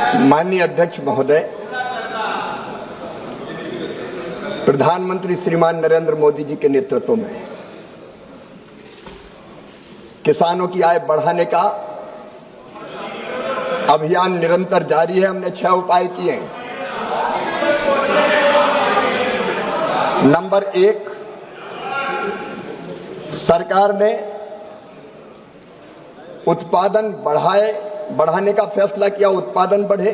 माननीय अध्यक्ष महोदय, प्रधानमंत्री श्रीमान नरेंद्र मोदी जी के नेतृत्व में किसानों की आय बढ़ाने का अभियान निरंतर जारी है। हमने 6 उपाय किए हैं। नंबर 1, सरकार ने उत्पादन बढ़ाने का फैसला किया, उत्पादन बढ़े।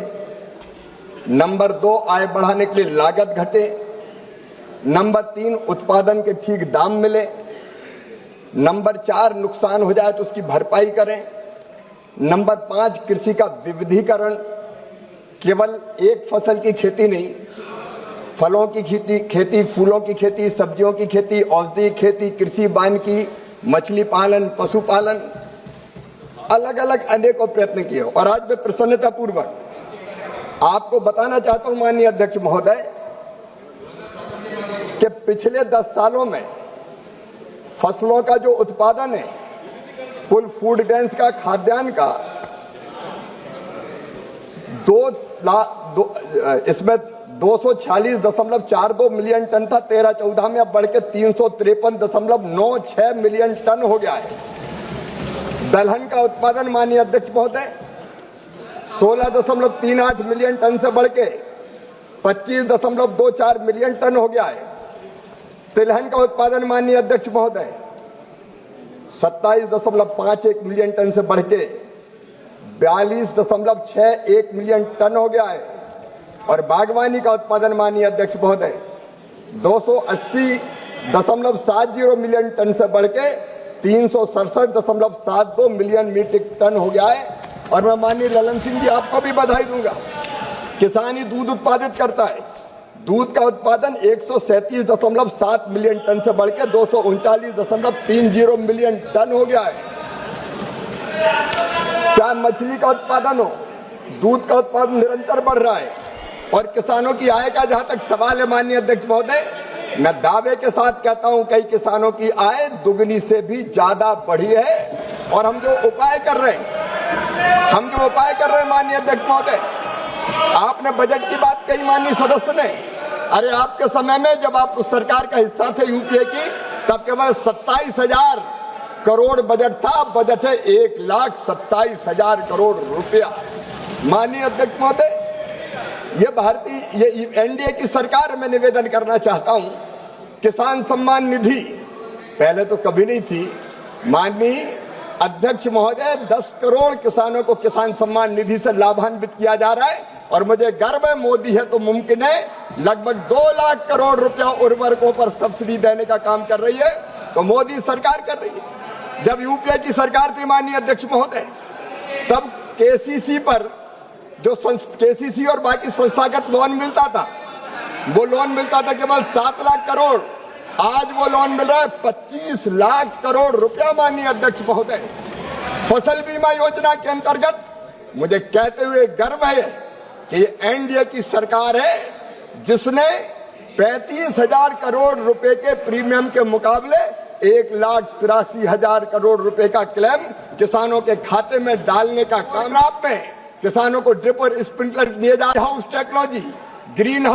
नंबर 2, आय बढ़ाने के लिए लागत घटे। नंबर 3, उत्पादन के ठीक दाम मिले। नंबर 4, नुकसान हो जाए तो उसकी भरपाई करें। नंबर 5, कृषि का विविधीकरण, केवल एक फसल की खेती नहीं, फलों की खेती, फूलों की खेती, सब्जियों की खेती, औषधि खेती, कृषि वानिकी, मछली पालन, पशुपालन, अलग अलग अनेकों प्रयत्न किए। और आज मैं प्रसन्नता पूर्वक आपको बताना चाहता हूं माननीय अध्यक्ष महोदय कि पिछले 10 सालों में फसलों का जो उत्पादन है, कुल फूड ग्रेन्स का, खाद्यान्न का, इसमें 246.42 मिलियन टन था 13-14 में, अब बढ़ के 353.96 मिलियन टन हो गया है। दलहन का उत्पादन माननीय अध्यक्ष महोदय 16.38 मिलियन टन से बढ़ के 25.24 मिलियन टन हो गया है। तिलहन का उत्पादन माननीय अध्यक्ष महोदय 27.51 मिलियन टन से बढ़ के 42.61 मिलियन टन हो गया है। और बागवानी का उत्पादन माननीय अध्यक्ष महोदय 280.70 मिलियन टन से बढ़ के 367.72 मिलियन मीट्रिक टन हो गया है। और मैं माननीय ललन सिंह जी आपको भी बधाई दूंगा। किसान ही दूध उत्पादित करता है। दूध का उत्पादन 137.7 मिलियन टन से बढ़ के 239.30 मिलियन टन हो गया है। चाहे मछली का उत्पादन हो, दूध का उत्पादन निरंतर बढ़ रहा है। और किसानों की आय का जहां तक सवाल है माननीय अध्यक्ष महोदय, मैं दावे के साथ कहता हूं कई किसानों की आय दुगनी से भी ज्यादा बढ़ी है। और हम जो उपाय कर रहे हैं माननीय अध्यक्ष महोदय, आपने बजट की बात कही माननीय सदस्य ने। अरे आपके समय में जब आप उस सरकार का हिस्सा थे यूपीए की, तब केवल 27,000 करोड़ बजट था। बजट है 1,27,000 करोड़ रुपया। माननीय अध्यक्ष महोदय, ये एनडीए की सरकार में निवेदन करना चाहता हूं, किसान सम्मान निधि पहले तो कभी नहीं थी। माननीय अध्यक्ष महोदय 10 करोड़ किसानों को किसान सम्मान निधि से लाभान्वित किया जा रहा है। और मुझे गर्व है, मोदी है तो मुमकिन है, लगभग 2 लाख करोड़ रुपया उर्वरकों पर सब्सिडी देने का काम कर रही है। तो मोदी सरकार कर रही है। जब यूपीए की सरकार थी माननीय अध्यक्ष महोदय, तब केसीसी पर जो केसीसी और बाकी संस्थागत लोन मिलता था, वो लोन मिलता था केवल 7 लाख करोड़। आज वो लोन मिल रहा है 25 लाख करोड़ रुपया माननीय अध्यक्ष महोदय। फसल बीमा योजना के अंतर्गत मुझे कहते हुए गर्व है कि ये एनडीए की सरकार है जिसने 35,000 करोड़ रुपए के प्रीमियम के मुकाबले 1,83,000 करोड़ रुपए का क्लेम किसानों के खाते में डालने का काम। आप में किसानों को ड्रिप और स्प्रिंकलर दिए जा रहे, हाउस टेक्नोलॉजी, ग्रीन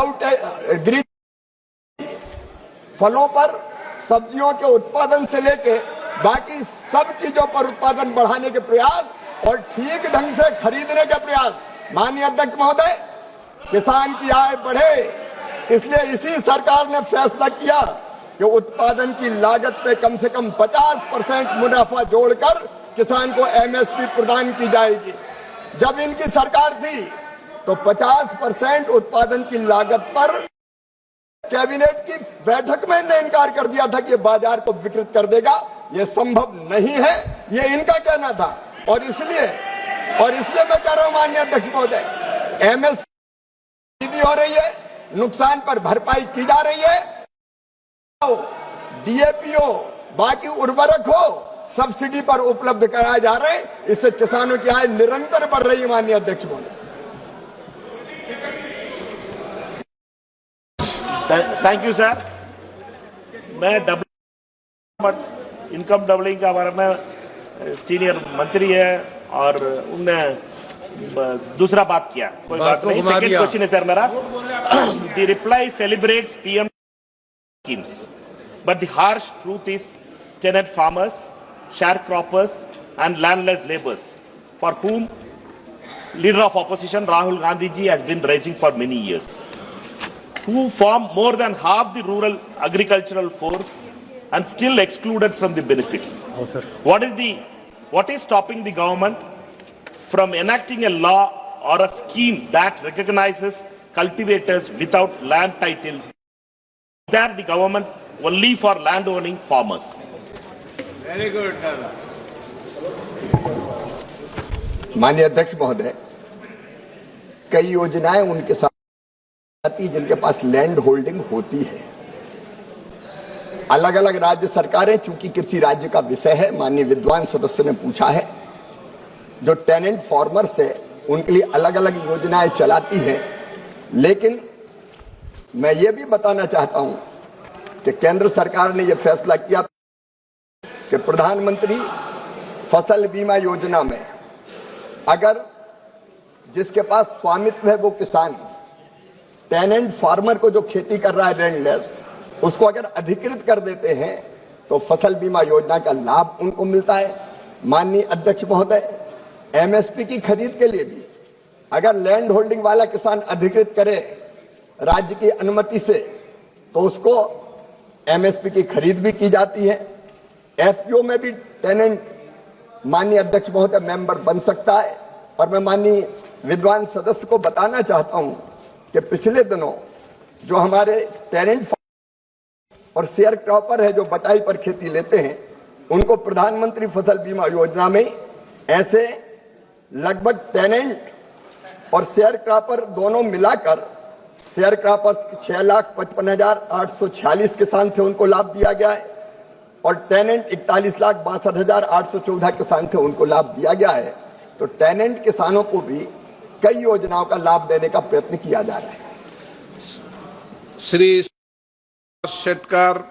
फलों पर, सब्जियों के उत्पादन से लेके बाकी सब चीजों पर उत्पादन बढ़ाने के प्रयास और ठीक ढंग से खरीदने के प्रयास। माननीय अध्यक्ष महोदय, किसान की आय बढ़े, इसलिए इसी सरकार ने फैसला किया कि उत्पादन की लागत पे कम से कम 50% मुनाफा जोड़कर किसान को एमएसपी प्रदान की जाएगी। जब इनकी सरकार थी तो 50% उत्पादन की लागत पर कैबिनेट की बैठक में इन्हें इनकार कर दिया था कि बाजार को विकृत कर देगा। यह संभव नहीं है, ये इनका कहना था। और इसलिए मैं कह रहा हूं माननीय अध्यक्ष महोदय, एमएसपी हो रही है, नुकसान पर भरपाई की जा रही है। डीएपी हो, बाकी उर्वरक हो, सब्सिडी पर उपलब्ध कराए जा रहे हैं। इससे किसानों की आय निरंतर बढ़ रही है माननीय अध्यक्ष महोदय। Thank you sir. मैं इनकम डबलिंग के बारे में सीनियर मंत्री है और उनने दूसरा बात किया, कोई बात नहीं। सेकंड क्वेश्चन है सर मेरा, the reply celebrates PM schemes, but the harsh truth is tenant farmers, sharecroppers and landless laborers, for whom leader of opposition Rahul Gandhi ji has been raising for many years, who form more than half the rural agricultural force and still excluded from the benefits. What is stopping the government from enacting a law or a scheme that recognizes cultivators without land titles? That the government only for land owning farmers. Very good. माननीय अध्यक्ष महोदय, कई योजनाएं उनके साथ आती है जिनके पास लैंड होल्डिंग होती है। अलग अलग राज्य सरकारें, चूंकि कृषि राज्य का विषय है, माननीय विद्वान सदस्य ने पूछा है, जो टेनेंट फार्मर्स है उनके लिए अलग अलग योजनाएं चलाती है। लेकिन मैं ये भी बताना चाहता हूं कि केंद्र सरकार ने यह फैसला किया कि प्रधानमंत्री फसल बीमा योजना में अगर जिसके पास स्वामित्व है वो किसान, टेनेंट फार्मर को जो खेती कर रहा है लैंडलेस, उसको अगर अधिकृत कर देते हैं तो फसल बीमा योजना का लाभ उनको मिलता है। माननीय अध्यक्ष महोदय, एमएसपी की खरीद के लिए भी अगर लैंड होल्डिंग वाला किसान अधिकृत करे राज्य की अनुमति से, तो उसको एमएसपी की खरीद भी की जाती है। एफपीओ में भी टेनेंट, माननीय अध्यक्ष महोदय, मेंबर बन सकता है। और मैं माननीय विद्वान सदस्य को बताना चाहता हूं कि पिछले दिनों जो हमारे टेनेंट और शेयर क्रॉपर है जो बटाई पर खेती लेते हैं, उनको प्रधानमंत्री फसल बीमा योजना में ऐसे लगभग टेनेंट और शेयर क्रॉपर दोनों मिलाकर, शेयर क्रॉपर 6,55,846 किसान थे, उनको लाभ दिया गया है, और टेनेंट 41,62,814 किसान थे, उनको लाभ दिया गया है। तो टेनेंट किसानों को भी कई योजनाओं का लाभ देने का प्रयत्न किया जा रहा है। Shri Shettar.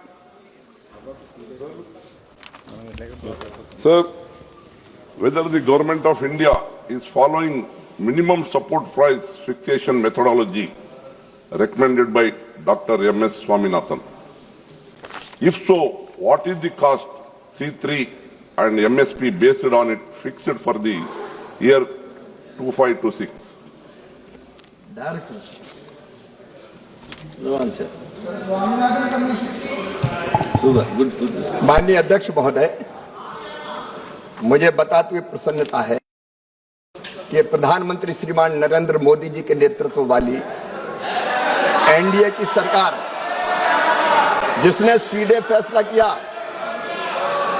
Sir, whether the government of India is following minimum support price fixation methodology recommended by Dr. M.S. Swaminathan? If so, what is the cost C3 and MSP based on it fixed for the year 2526? माननीय अध्यक्ष महोदय, मुझे बताते हुए प्रसन्नता है कि प्रधानमंत्री श्रीमान नरेंद्र मोदी जी के नेतृत्व वाली एनडीए की सरकार, जिसने सीधे फैसला किया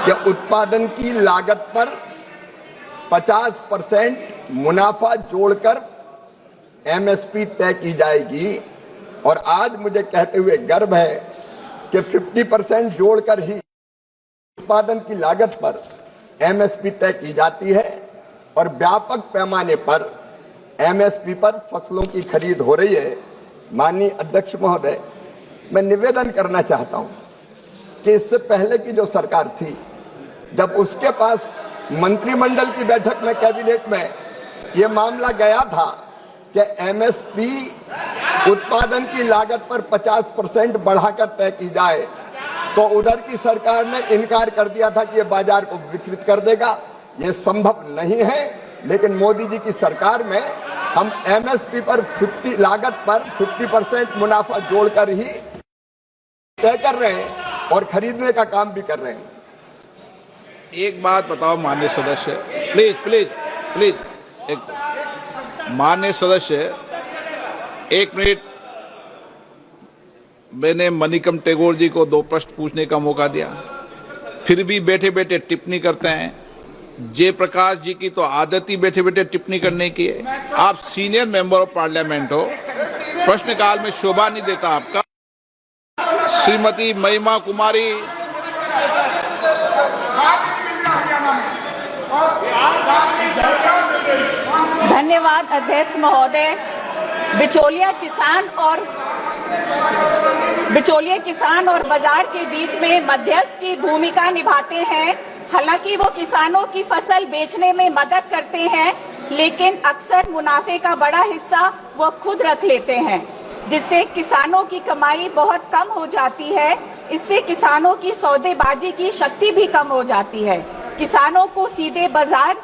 कि उत्पादन की लागत पर 50% मुनाफा जोड़कर एमएसपी तय की जाएगी, और आज मुझे कहते हुए गर्व है कि 50% जोड़कर ही उत्पादन की लागत पर एमएसपी तय की जाती है, और व्यापक पैमाने पर एमएसपी पर फसलों की खरीद हो रही है। माननीय अध्यक्ष महोदय, मैं निवेदन करना चाहता हूं कि इससे पहले की जो सरकार थी, जब उसके पास मंत्रिमंडल की बैठक में, कैबिनेट में यह मामला गया था कि एमएसपी उत्पादन की लागत पर 50% बढ़ाकर तय की जाए, तो उधर की सरकार ने इनकार कर दिया था कि यह बाजार को विकृत कर देगा, यह संभव नहीं है। लेकिन मोदी जी की सरकार में हम एमएसपी पर लागत पर 50% मुनाफा जोड़कर ही तय कर रहे हैं और खरीदने का काम भी कर रहे हैं। एक बात बताओ माननीय सदस्य, प्लीज प्लीज प्लीज, एक माननीय सदस्य, 1 मिनट। मैंने मणिकम टेगोर जी को 2 प्रश्न पूछने का मौका दिया, फिर भी बैठे बैठे टिप्पणी करते हैं। जयप्रकाश जी की तो आदत ही बैठे बैठे टिप्पणी करने की है। आप सीनियर मेंबर ऑफ पार्लियामेंट हो, प्रश्नकाल में शोभा नहीं देता आपका। श्रीमती महिमा कुमारी। धन्यवाद अध्यक्ष महोदय। बिचौलिया किसान और बाजार के बीच में मध्यस्थ की भूमिका निभाते हैं। हालांकि वो किसानों की फसल बेचने में मदद करते हैं, लेकिन अक्सर मुनाफे का बड़ा हिस्सा वो खुद रख लेते हैं, जिससे किसानों की कमाई बहुत कम हो जाती है। इससे किसानों की सौदेबाजी की शक्ति भी कम हो जाती है। किसानों को सीधे बाजार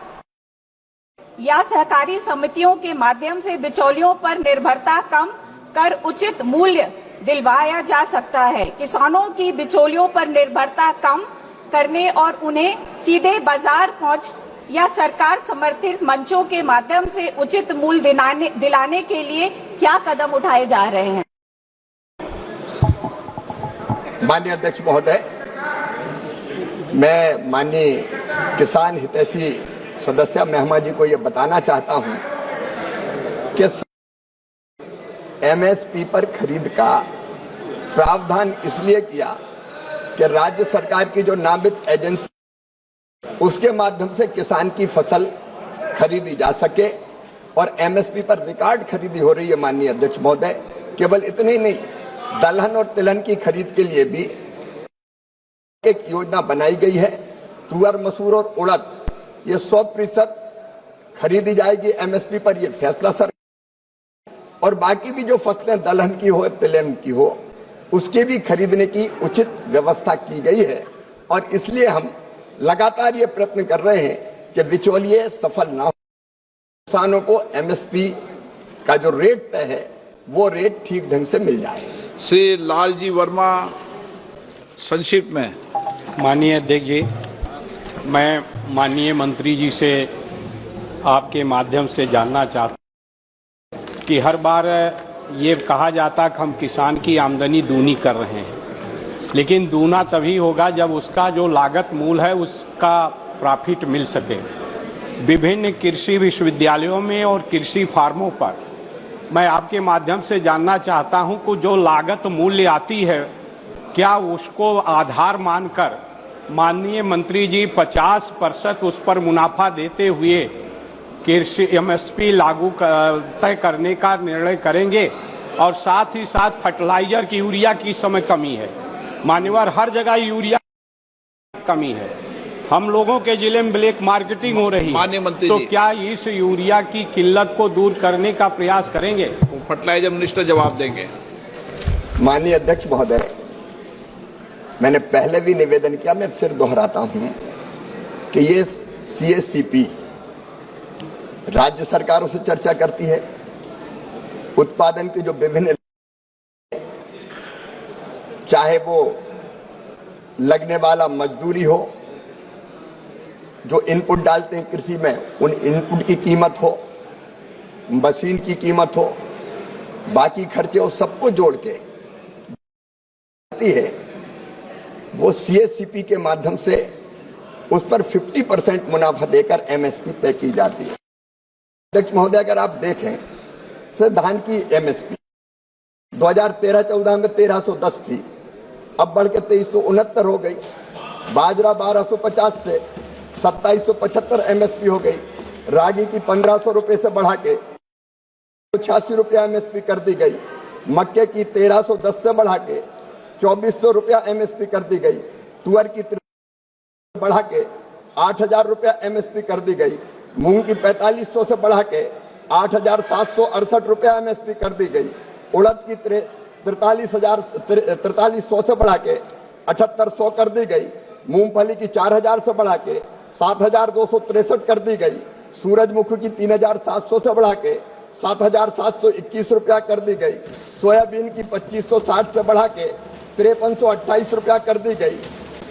या सहकारी समितियों के माध्यम से बिचौलियों पर निर्भरता कम कर उचित मूल्य दिलवाया जा सकता है। किसानों की बिचौलियों पर निर्भरता कम करने और उन्हें सीधे बाजार पहुंच या सरकार समर्थित मंचों के माध्यम से उचित मूल्य दिलाने के लिए क्या कदम उठाए जा रहे हैं? माननीय अध्यक्ष महोदय, मैं माननीय किसान हितैषी सदस्य मेहमा जी को यह बताना चाहता हूं कि एमएसपी पर खरीद का प्रावधान इसलिए किया कि राज्य सरकार की जो नामित एजेंसी उसके माध्यम से किसान की फसल खरीदी जा सके और एमएसपी पर रिकॉर्ड खरीदी हो रही है। माननीय अध्यक्ष महोदय, केवल इतने ही नहीं, दलहन और तिलहन की खरीद के लिए भी एक योजना बनाई गई है। तुअर, मसूर और उड़द ये 100% खरीदी जाएगी एमएसपी पर, यह फैसला सर। और बाकी भी जो फसलें दलहन की हो, तिलहन की हो, उसके भी खरीदने की उचित व्यवस्था की गई है। और इसलिए हम लगातार ये प्रयत्न कर रहे हैं कि बिचौलिए सफल ना हो, किसानों को एमएसपी का जो रेट तय है वो रेट ठीक ढंग से मिल जाए। श्री लालजी वर्मा, संक्षिप्त में। माननीय अध्यक्ष जी, मैं माननीय मंत्री जी से आपके माध्यम से जानना चाहता हूं कि हर बार ये कहा जाता कि हम किसान की आमदनी दूनी कर रहे हैं, लेकिन दूना तभी होगा जब उसका जो लागत मूल है उसका प्रॉफिट मिल सके। विभिन्न कृषि विश्वविद्यालयों में और कृषि फार्मों पर मैं आपके माध्यम से जानना चाहता हूं कि जो लागत मूल्य आती है, क्या उसको आधार मानकर माननीय मंत्री जी 50% उस पर मुनाफा देते हुए कृषि एमएसपी लागू तय करने का निर्णय करेंगे? और साथ ही साथ फर्टिलाइजर की, यूरिया की इस समय कमी है, मान्यवर हर जगह यूरिया कमी है, हम लोगों के जिले में ब्लैक मार्केटिंग हो रही है, तो क्या इस यूरिया की किल्लत को दूर करने का प्रयास करेंगे? फर्टिलाइजर मिनिस्टर जवाब देंगे। माननीय अध्यक्ष महोदय, मैंने पहले भी निवेदन किया, मैं फिर दोहराता हूं कि ये सीएससीपी राज्य सरकारों से चर्चा करती है। उत्पादन के जो विभिन्न, चाहे वो लगने वाला मजदूरी हो, जो इनपुट डालते हैं कृषि में, उन इनपुट की कीमत हो, मशीन की कीमत हो, बाकी खर्चे हो, सबको जोड़ के है वो सीएससीपी के माध्यम से उस पर 50% मुनाफा देकर एमएसपी तय की जाती है। अध्यक्ष महोदय, अगर आप देखें सर, धान की एमएसपी 2013-14 में 1310 थी, अब बढ़ के 2369 हो गई। बाजरा 1250 से 2775 एमएसपी हो गई। रागी की 1500 रुपए से बढ़ा के 86 रुपया एमएसपी कर दी गई। मक्के की 1310 से बढ़ा के 2400 रुपया एमएसपी कर दी गई। तुअर की बढ़ा के 8000 रुपया एमएसपी कर दी गई। मूंग की 4500 से बढ़ा के 8768 रुपया एमएसपी कर दी गई। उड़द की 4300 से बढ़ा के 7800 कर दी गई। मूंगफली की 4000 से बढ़ा के 7263 कर दी गई। सूरजमुखी की 3700 से बढ़ा के 7721 रुपया कर दी गई। सोयाबीन की 2560 से बढ़ा के 5328 रुपया कर दी गई।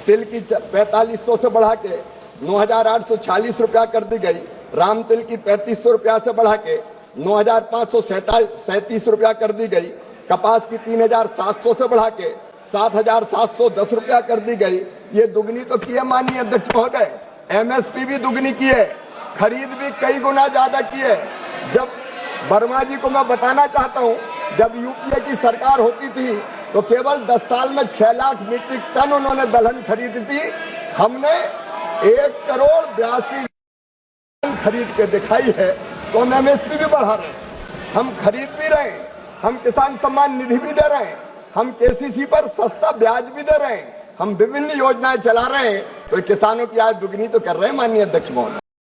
तिल की 4500 से बढ़ा के 9846 रुपया कर दी गई। राम तिल की 3500 रुपया से बढ़ा के 9537 रुपया कर दी गई। कपास की 3700 से बढ़ा के 7710 रुपया कर दी गई। ये दुगनी तो की है माननीय अध्यक्ष महोदय, एमएसपी भी दुगनी की है, खरीद भी कई गुना ज्यादा की है। जब वर्मा जी को मैं बताना चाहता हूं, जब यूपीए की सरकार होती थी तो केवल 10 साल में 6 लाख मीट्रिक टन उन्होंने दलहन खरीदी थी। हमने 1,82,00,000 खरीद के दिखाई है, तो हम एमएसपी भी बढ़ा रहे हैं, हम खरीद भी रहे हैं, हम किसान सम्मान निधि भी दे रहे हैं, हम केसीसी पर सस्ता ब्याज भी दे रहे हैं, हम विभिन्न योजनाएं चला रहे हैं। तो किसानों की आय दुगनी तो कर रहे हैं माननीय अध्यक्ष महोदय।